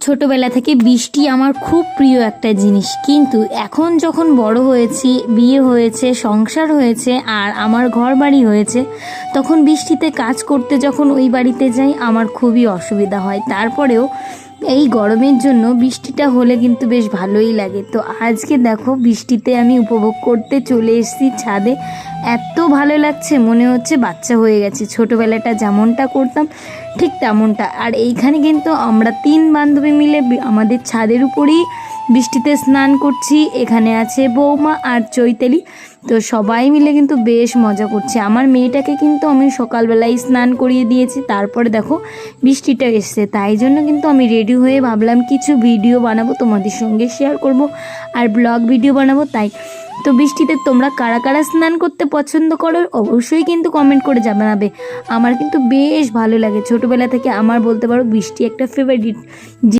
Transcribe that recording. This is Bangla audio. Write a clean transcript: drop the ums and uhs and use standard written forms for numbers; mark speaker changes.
Speaker 1: ছোটবেলা থেকে বৃষ্টি আমার খুব প্রিয় একটা জিনিস, কিন্তু এখন যখন বড় হয়েছি, বিয়ে হয়েছে, সংসার হয়েছে আর আমার ঘর বাড়ি হয়েছে, তখন বৃষ্টিতে কাজ করতে যখন ওই বাড়িতে যাই আমার খুবই অসুবিধা হয়। তারপরেও এই গরমের জন্য বৃষ্টিটা হলে কিন্তু বেশ ভালোই লাগে। তো আজকে দেখো বৃষ্টিতে আমি উপভোগ করতে চলে এসেছি ছাদে। এত ভালো লাগছে, মনে হচ্ছে বাচ্চা হয়ে গেছে, ছোটোবেলাটা যেমনটা করতাম ঠিক তেমনটা। আর এইখানে কিন্তু আমরা 3 বান্ধবী মিলে আমাদের ছাদের উপরেই বৃষ্টিতে স্নান করছি। এখানে আছে বৌমা আর চৈতালি, তো সবাই মিলে কিন্তু বেশ মজা করছে। আমার মেয়েটাকে কিন্তু আমি সকালবেলায় স্নান করিয়ে দিয়েছি, তারপরে দেখো বৃষ্টিটা এসছে, তাই জন্য কিন্তু আমি রেডি হয়ে ভাবলাম কিছু ভিডিও বানাবো, তোমাদের সঙ্গে শেয়ার করব আর ব্লগ ভিডিও বানাবো। তাই তো বৃষ্টিতে তোমরা কারা কারা স্নান করতে পছন্দ করো অবশ্যই কিন্তু কমেন্ট করে জানাবে। আমার কিন্তু বেশ ভালো লাগে, ছোটোবেলা থেকে আমার বলতে পারো বৃষ্টি একটা ফেভারিট